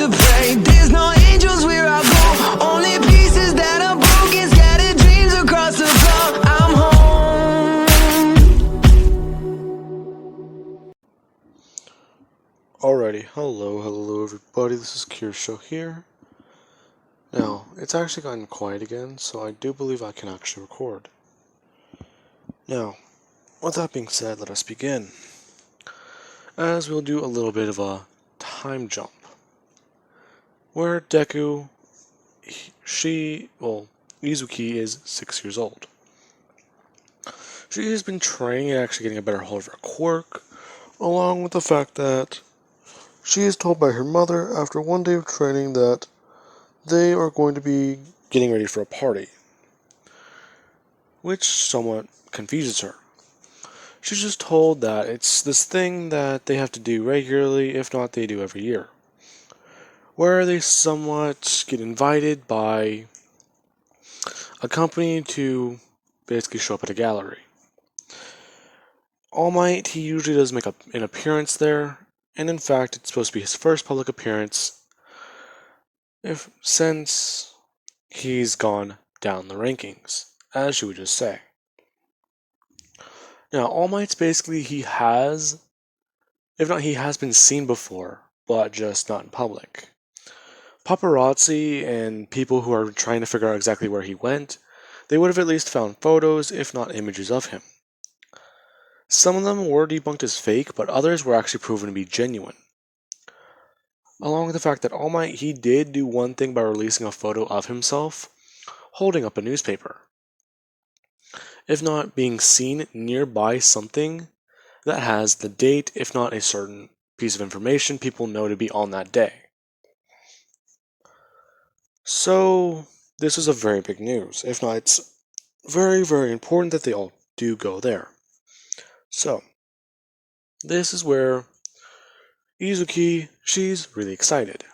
to pray. There's no angels where I go, only pieces that are broken, scattered dreams across the floor. I'm home. Alrighty, hello everybody, this is Kirsho here. Now, it's actually gotten quiet again, so I do believe I can actually record. Now, with that being said, let us begin. As we'll do a little bit of a time jump. Where Deku, Izuki is 6 years old. She has been training and actually getting a better hold of her quirk, along with the fact that she is told by her mother after one day of training that they are going to be getting ready for a party, which somewhat confuses her. She's just told that it's this thing that they have to do regularly, if not they do every year, where they somewhat get invited by a company to basically show up at a gallery. All Might, he usually does make an appearance there, and in fact it's supposed to be his first public appearance since he's gone down the rankings, as you would just say. Now, All Might's basically, he has been seen before, but just not in public. Paparazzi and people who are trying to figure out exactly where he went, they would have at least found photos, if not images of him. Some of them were debunked as fake, but others were actually proven to be genuine. Along with the fact that All Might, he did do one thing by releasing a photo of himself holding up a newspaper. If not being seen nearby something that has the date, if not a certain piece of information people know to be on that day. So, this is a very big news. If not, it's very, very important that they all do go there. So, this is where Izuki, she's really excited.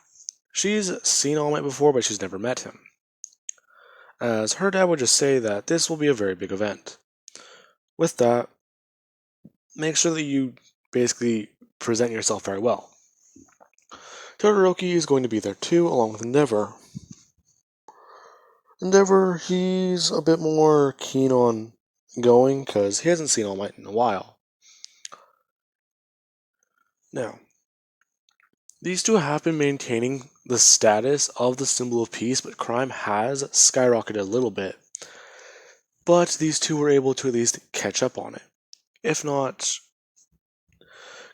She's seen All Might before, but she's never met him, as her dad would just say that this will be a very big event. With that, make sure that you basically present yourself very well. Todoroki is going to be there too, along with Endeavor. Endeavor, he's a bit more keen on going because he hasn't seen All Might in a while. Now, these two have been maintaining the status of the symbol of peace, but crime has skyrocketed a little bit. But these two were able to at least catch up on it. If not,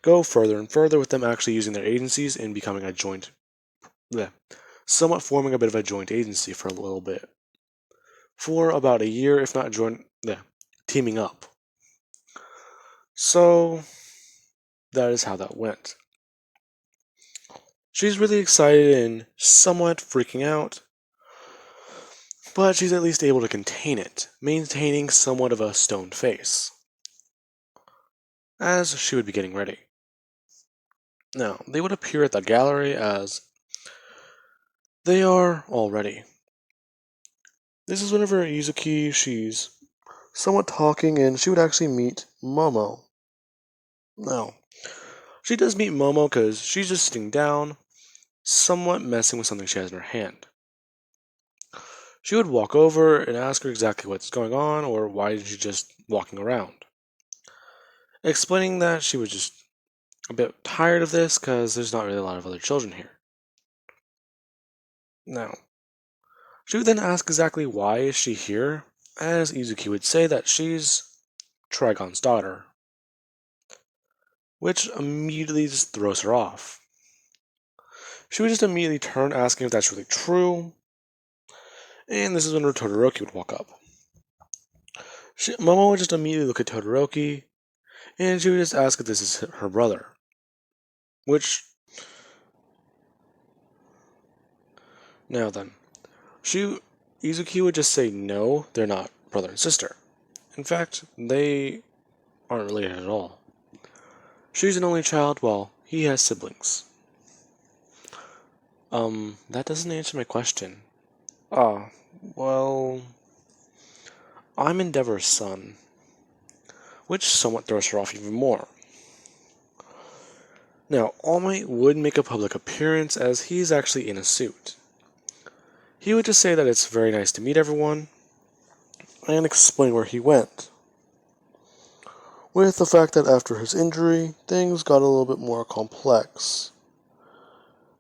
go further and further with them actually using their agencies and becoming a joint, somewhat forming a bit of a joint agency for a little bit. For about a year, if not teaming up. So, that is how that went. She's really excited and somewhat freaking out, but she's at least able to contain it, maintaining somewhat of a stone face, as she would be getting ready. Now, they would appear at the gallery as they are all ready. This is whenever Izuki, she's somewhat talking, and she would actually meet Momo. Now, she does meet Momo because she's just sitting down, somewhat messing with something she has in her hand. She would walk over and ask her exactly what's going on, or why is she just walking around. Explaining that she was just a bit tired of this because there's not really a lot of other children here. Now, she would then ask exactly why is she here, as Izuki would say that she's Trigon's daughter, which immediately just throws her off. She would just immediately turn asking if that's really true, and this is when Todoroki would walk up. Momo would just immediately look at Todoroki, and she would just ask if this is her brother. Now then, Izuki would just say no, they're not brother and sister. In fact, they aren't related at all. She's an only child while he has siblings. That doesn't answer my question. Well, I'm Endeavor's son, which somewhat throws her off even more. Now, All Might would make a public appearance as he's actually in a suit. He would just say that it's very nice to meet everyone and explain where he went, with the fact that after his injury, things got a little bit more complex.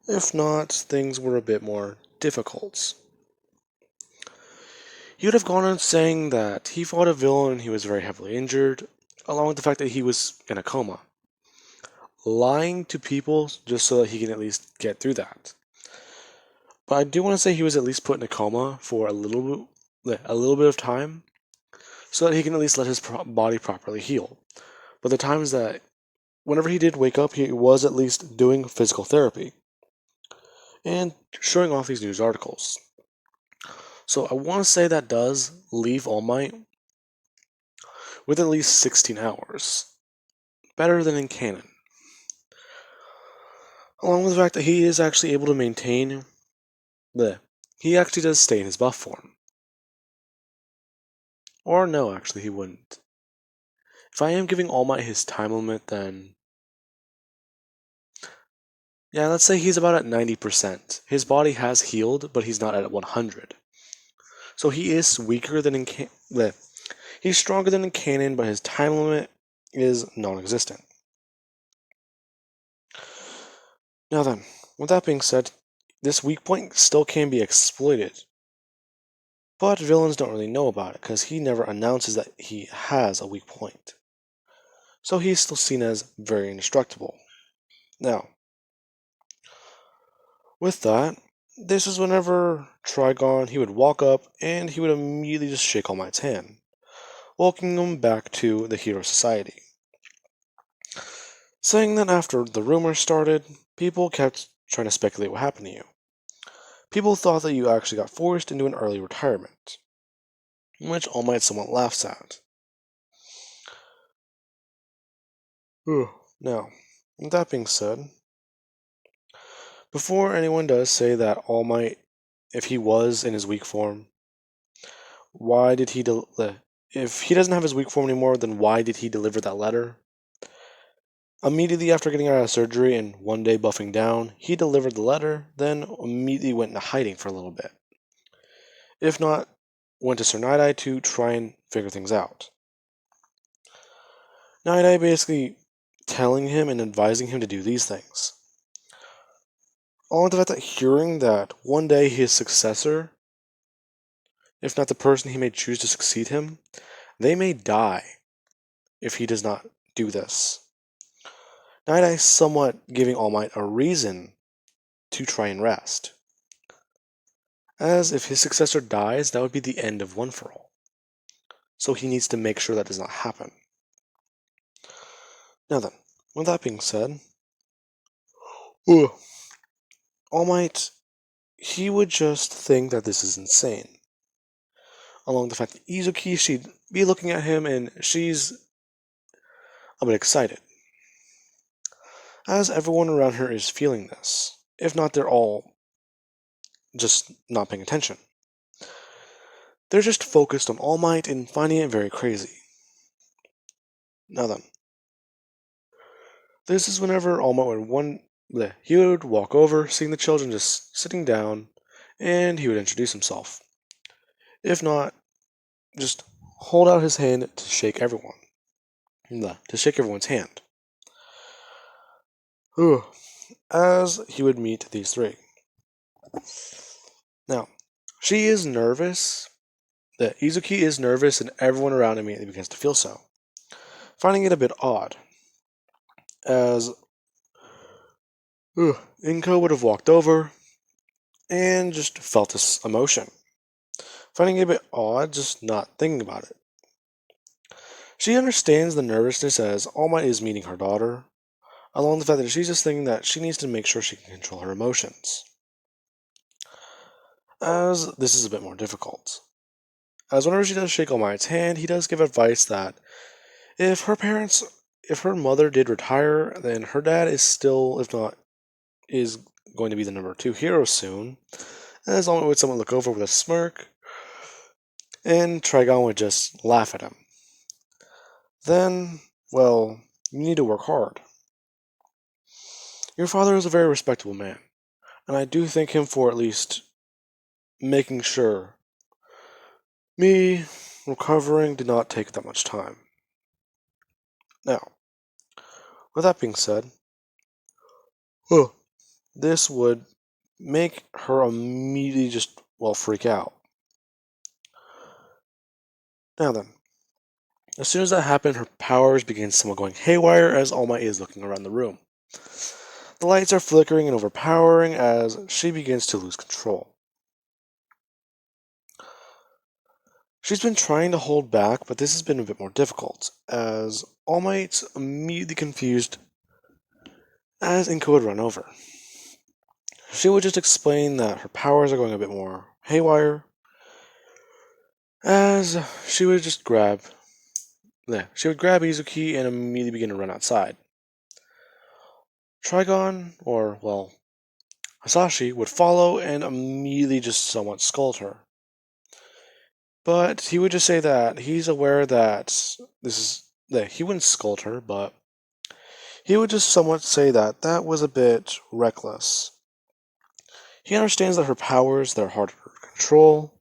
If not, things were a bit more difficult. He would have gone on saying that he fought a villain and he was very heavily injured, along with the fact that he was in a coma. Lying to people just so that he can at least get through that. But I do want to say he was at least put in a coma for a little bit of time, so that he can at least let his body properly heal. But the times that, whenever he did wake up, he was at least doing physical therapy and showing off these news articles. So I want to say that does leave All Might with at least 16 hours. Better than in canon. Along with the fact that he is actually able to maintain. He actually does stay in his buff form. Or no, actually, he wouldn't. If I am giving All Might his time limit, then. Yeah, let's say he's about at 90%. His body has healed, but he's not at 100. So he is weaker than in he's stronger than in canon, but his time limit is non-existent. Now then, with that being said, this weak point still can be exploited. But villains don't really know about it, because he never announces that he has a weak point. So he's still seen as very indestructible. Now, with that, this is whenever Trigon, he would walk up and he would immediately just shake All Might's hand, welcoming him back to the Hero Society. Saying that after the rumors started, people kept trying to speculate what happened to you. People thought that you actually got forced into an early retirement, which All Might somewhat laughs at. Now, with that being said, before anyone does say that All Might, if he was in his weak form, why did he if he doesn't have his weak form anymore, then why did he deliver that letter? Immediately after getting out of surgery and one day buffing down, he delivered the letter, then immediately went into hiding for a little bit. If not, went to Sir Night-Eye to try and figure things out. Night-Eye basically telling him and advising him to do these things. All with the fact that hearing that one day his successor, if not the person he may choose to succeed him, they may die if he does not do this. Night-Eye somewhat giving All Might a reason to try and rest. As if his successor dies, that would be the end of One For All. So he needs to make sure that does not happen. Now then, with that being said, All Might, he would just think that this is insane. Along the fact that Izuki, she'd be looking at him and she's a bit excited. As everyone around her is feeling this. If not, they're all just not paying attention. They're just focused on All Might and finding it very crazy. Now then, this is whenever All Might he would walk over, seeing the children just sitting down, and he would introduce himself. If not, just hold out his hand to shake everyone. To shake everyone's hand. As he would meet these three. Now, she is nervous. Izuki is nervous, and everyone around immediately begins to feel so. Finding it a bit odd. As Inko would have walked over and just felt this emotion. Finding it a bit odd, just not thinking about it. She understands the nervousness as All Might is meeting her daughter, along the fact that she's just thinking that she needs to make sure she can control her emotions. As this is a bit more difficult. As whenever she does shake All Might's hand, he does give advice that if her mother did retire, then her dad is still, if not, is going to be the number 2 hero soon. As All Might would someone look over with a smirk, and Trigon would just laugh at him. Then, well, you need to work hard. Your father is a very respectable man, and I do thank him for at least making sure me recovering did not take that much time. Now, with that being said, huh, this would make her immediately just, well, freak out. Now then, as soon as that happened, her powers begin somewhat going haywire as All Might is looking around the room. The lights are flickering and overpowering as she begins to lose control. She's been trying to hold back, but this has been a bit more difficult, as All Might's immediately confused as Inko would run over. She would just explain that her powers are going a bit more haywire, as she would grab Izuki and immediately begin to run outside. Trigon, or, well, Hasashi, would follow and immediately just somewhat scold her. But he would just say that he's aware that he wouldn't scold her, but he would just somewhat say that that was a bit reckless. He understands that her powers, they're harder to control,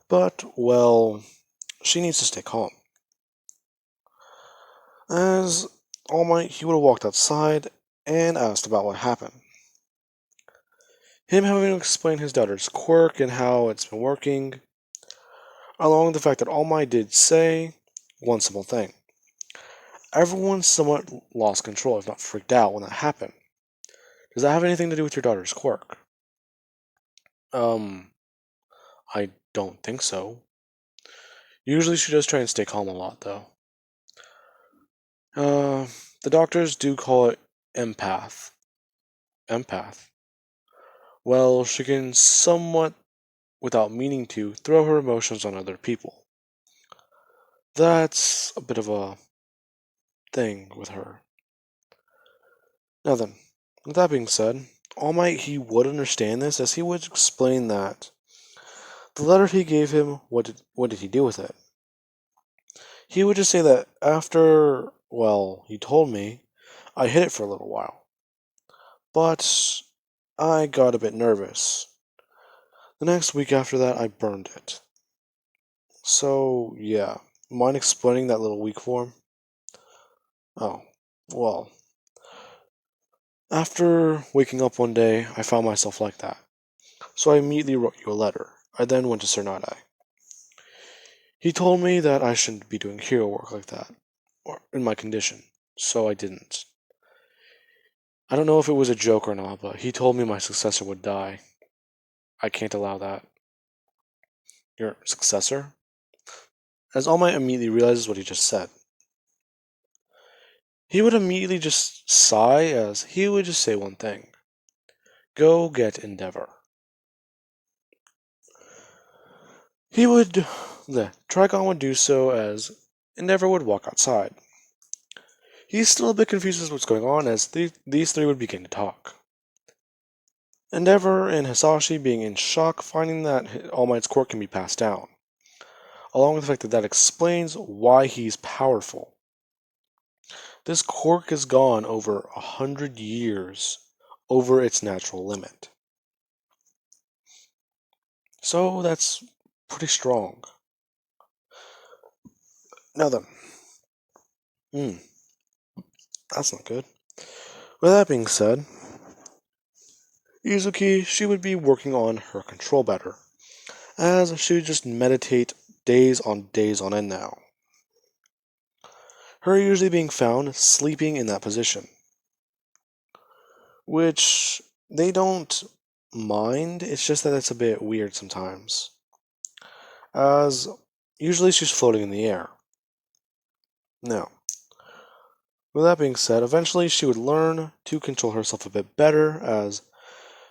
but, well, she needs to stay calm. As All Might, he would have walked outside and asked about what happened. Him having to explain his daughter's quirk and how it's been working, along with the fact that All Might did say one simple thing. Everyone somewhat lost control, if not freaked out, when that happened. Does that have anything to do with your daughter's quirk? I don't think so. Usually she does try and stay calm a lot, though. The doctors do call it empath. Empath. Well, she can somewhat, without meaning to, throw her emotions on other people. That's a bit of a thing with her. Now then, with that being said, All Might, he would understand this, as he would explain that the letter he gave him, what did he do with it? He would just say that after, well, he told me, I hid it for a little while. But I got a bit nervous. The next week after that, I burned it. So, yeah. Mind explaining that little weak form? Oh, well. After waking up one day, I found myself like that. So I immediately wrote you a letter. I then went to Sir Nidai. He told me that I shouldn't be doing hero work like that, or in my condition, so I didn't. I don't know if it was a joke or not, but he told me my successor would die. I can't allow that. Your successor? As All Might immediately realizes what he just said. He would immediately just sigh, as he would just say one thing. Go get Endeavor. Trigon would do so as Endeavor would walk outside. He's still a bit confused as what's going on, as these three would begin to talk. Endeavor and Hisashi being in shock, finding that All Might's quirk can be passed down, along with the fact that that explains why he's powerful. This quirk has gone over 100 years over its natural limit. So that's pretty strong. Now then, that's not good. With that being said, Izuki, she would be working on her control better, as she would just meditate days on end now. Her usually being found sleeping in that position, which they don't mind, it's just that it's a bit weird sometimes, as usually she's floating in the air. Now, with that being said, eventually she would learn to control herself a bit better, as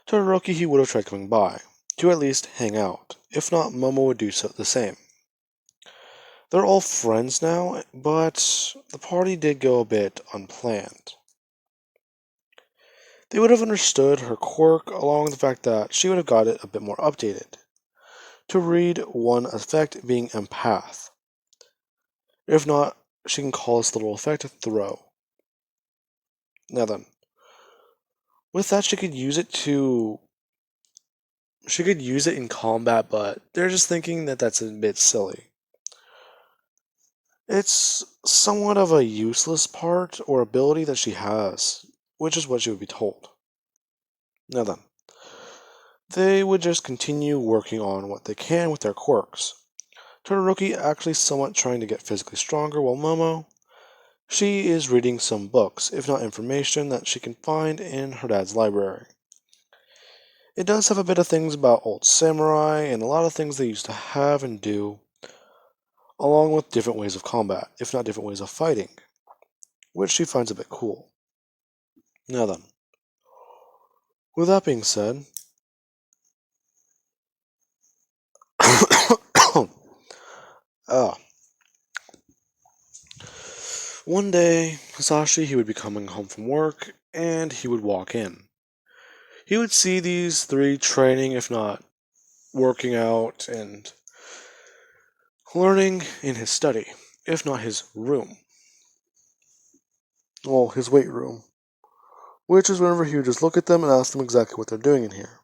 Todoroki he would have tried coming by, to at least hang out. If not, Momo would do so the same. They're all friends now, but the party did go a bit unplanned. They would have understood her quirk, along with the fact that she would have got it a bit more updated, to read one effect being empath. If not, she can call this little effect throw. Now then, With that, she could use it in combat, but they're just thinking that that's a bit silly. It's somewhat of a useless part or ability that she has, which is what she would be told. Now then, they would just continue working on what they can with their quirks. Todoroki actually somewhat trying to get physically stronger, while Momo, she is reading some books, if not information, that she can find in her dad's library. It does have a bit of things about old samurai and a lot of things they used to have and do, along with different ways of combat, if not different ways of fighting, which she finds a bit cool. Now then, with that being said, ah, one day, Hisashi, he would be coming home from work, and he would walk in. He would see these three training, if not working out and learning in his study, if not his room. Well, his weight room. Which is whenever he would just look at them and ask them exactly what they're doing in here.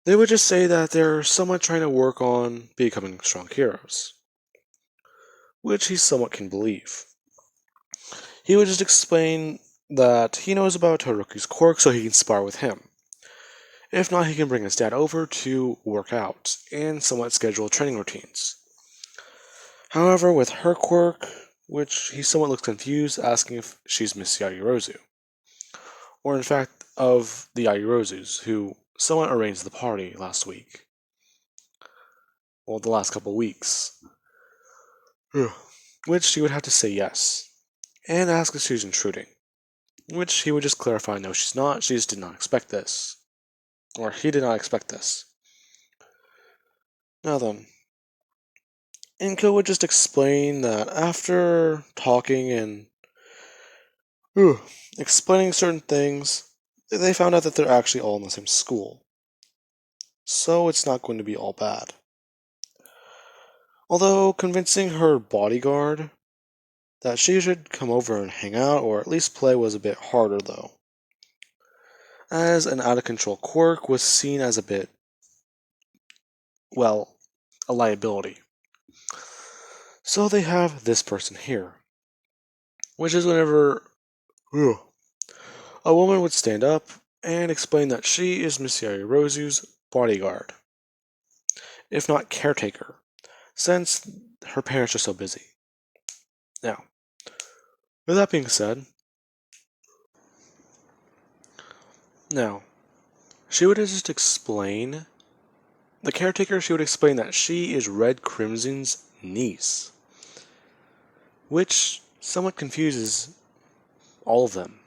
They would just say that they're somewhat trying to work on becoming strong heroes, which he somewhat can believe. He would just explain that he knows about Todoroki's quirk so he can spar with him. If not, he can bring his dad over to work out and somewhat schedule training routines. However, with her quirk, which he somewhat looks confused, asking if she's Miss Yaoyorozu, or in fact, of the Yaoyorozus, who somewhat arranged the party last week. Well, the last couple weeks. Which she would have to say yes, and ask if she's intruding. Which he would just clarify, no, she's not, she just did not expect this. Or he did not expect this. Now then, Inko would just explain that after talking and explaining certain things, they found out that they're actually all in the same school. So it's not going to be all bad. Although convincing her bodyguard that she should come over and hang out or at least play was a bit harder though, as an out of control quirk was seen as a bit, well, a liability. So they have this person here, which is whenever a woman would stand up and explain that she is Miss Yaoyorozu's bodyguard, if not caretaker, since her parents are so busy. Now, with that being said, she would just explain, the caretaker, she would explain that she is Red Crimson's niece, which somewhat confuses all of them.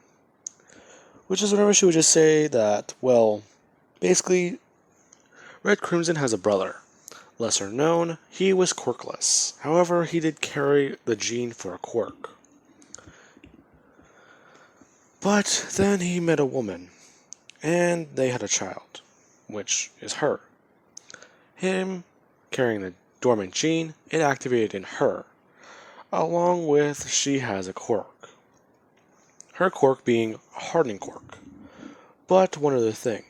Which is whenever she would just say that, well, basically, Red Crimson has a brother. Lesser known, he was quirkless. However, he did carry the gene for a quirk. But then he met a woman, and they had a child, which is her. Him carrying the dormant gene, it activated in her, along with she has a quirk. Her quirk being a hardening quirk. But one other thing.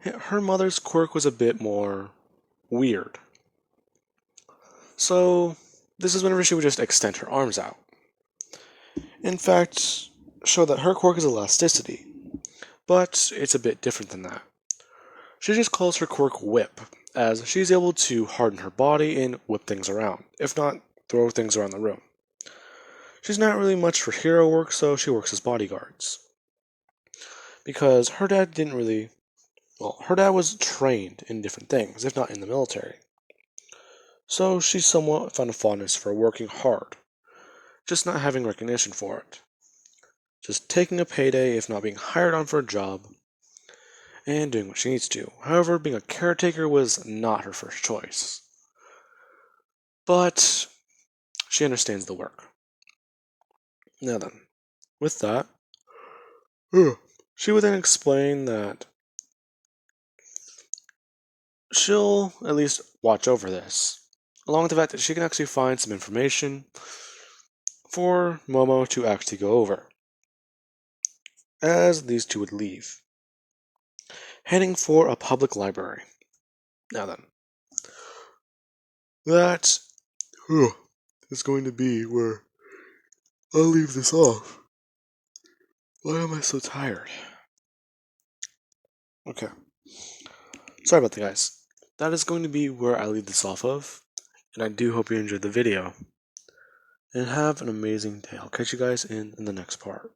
Her mother's quirk was a bit more weird. So, this is whenever she would just extend her arms out. In fact, show that her quirk is elasticity, but it's a bit different than that. She just calls her quirk Whip, as she's able to harden her body and whip things around, if not throw things around the room. She's not really much for hero work, so she works as bodyguards. Because her dad didn't really... Well, her dad was trained in different things, if not in the military. So she somewhat found a fondness for working hard, just not having recognition for it. Just taking a payday, if not being hired on for a job, and doing what she needs to. However, being a caretaker was not her first choice. But she understands the work. Now then, with that, she would then explain that she'll at least watch over this, along with the fact that she can actually find some information for Momo to actually go over. as these two would leave, heading for a public library. Now then, that is going to be where I'll leave this off. Why am I so tired? Okay. Sorry about that, guys. That is going to be where I leave this off of, and I do hope you enjoyed the video. And have an amazing day. I'll catch you guys in the next part.